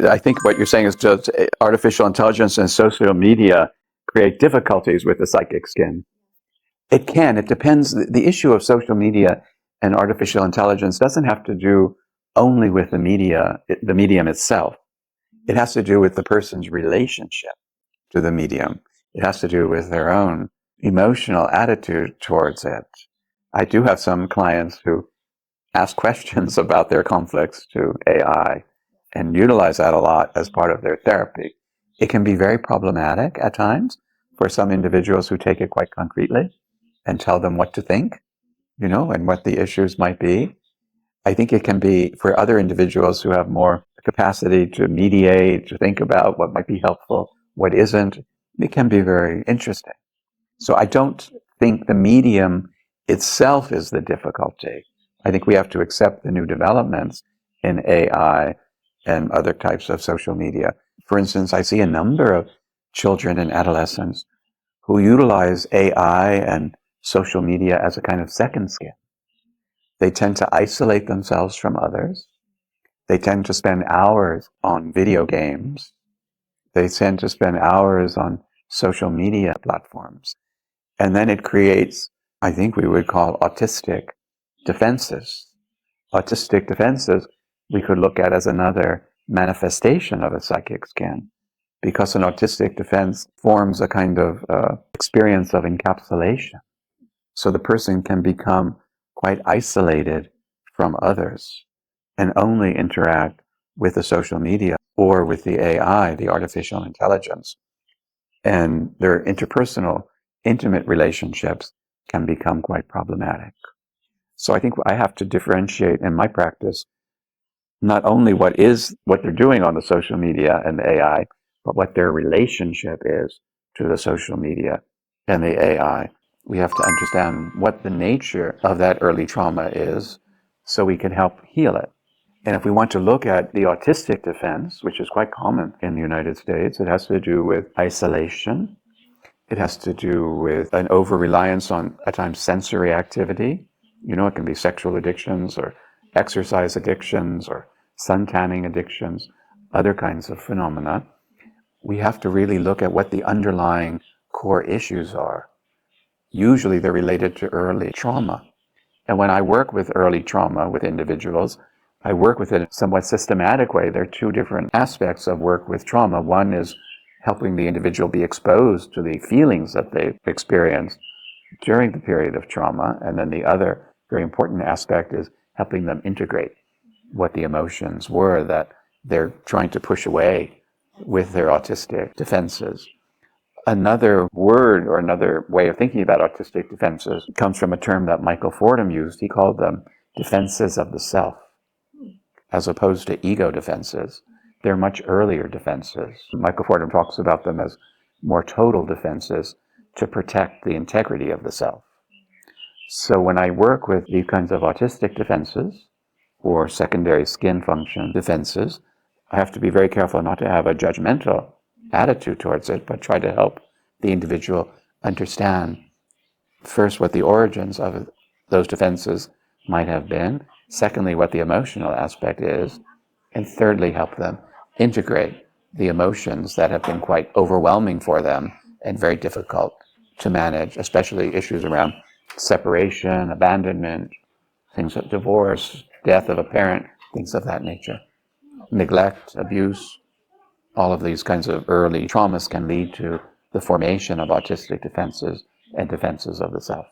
I think what you're saying is just artificial intelligence and social media create difficulties with the psychic skin. It can. It depends. The issue of social media and artificial intelligence doesn't have to do only with the medium itself. It has to do with the person's relationship to the medium. It has to do with their own emotional attitude towards it. I do have some clients who ask questions about their conflicts to AI and utilize that a lot as part of their therapy. It can be very problematic at times for some individuals who take it quite concretely and tell them what to think, and what the issues might be. I think it can be for other individuals who have more capacity to mediate, to think about what might be helpful, what isn't. It can be very interesting. So I don't think the medium itself is the difficulty. I think we have to accept the new developments in AI and other types of social media. For instance, I see a number of children and adolescents who utilize AI and social media as a kind of second skin. They tend to isolate themselves from others. They tend to spend hours on video games. They tend to spend hours on social media platforms. And then it creates, I think we would call autistic defenses. Autistic defenses we could look at as another manifestation of a psychic skin, because an autistic defense forms a kind of experience of encapsulation. So the person can become quite isolated from others and only interact with the social media or with the AI, the artificial intelligence. And their interpersonal, intimate relationships can become quite problematic. So I think I have to differentiate in my practice not only what they're doing on the social media and the AI, but what their relationship is to the social media and the AI. We have to understand what the nature of that early trauma is so we can help heal it. And if we want to look at the autistic defense, which is quite common in the United States, it has to do with isolation. It has to do with an over-reliance on, at times, sensory activity. It can be sexual addictions or exercise addictions or sun-tanning addictions, other kinds of phenomena. We have to really look at what the underlying core issues are. Usually they're related to early trauma. And when I work with early trauma with individuals, I work with it in a somewhat systematic way. There are two different aspects of work with trauma. One is helping the individual be exposed to the feelings that they've experienced during the period of trauma. And then the other very important aspect is helping them integrate what the emotions were that they're trying to push away with their autistic defenses. Another word or another way of thinking about autistic defenses comes from a term that Michael Fordham used. He called them defenses of the self, as opposed to ego defenses. They're much earlier defenses. Michael Fordham talks about them as more total defenses to protect the integrity of the self. So when I work with these kinds of autistic defenses or secondary skin function defenses, I have to be very careful not to have a judgmental attitude towards it, but try to help the individual understand first what the origins of those defenses might have been, secondly what the emotional aspect is, and thirdly help them integrate the emotions that have been quite overwhelming for them and very difficult to manage, especially issues around separation, abandonment, things like divorce, death of a parent, things of that nature, neglect, abuse. All of these kinds of early traumas can lead to the formation of autistic defenses and defenses of the self.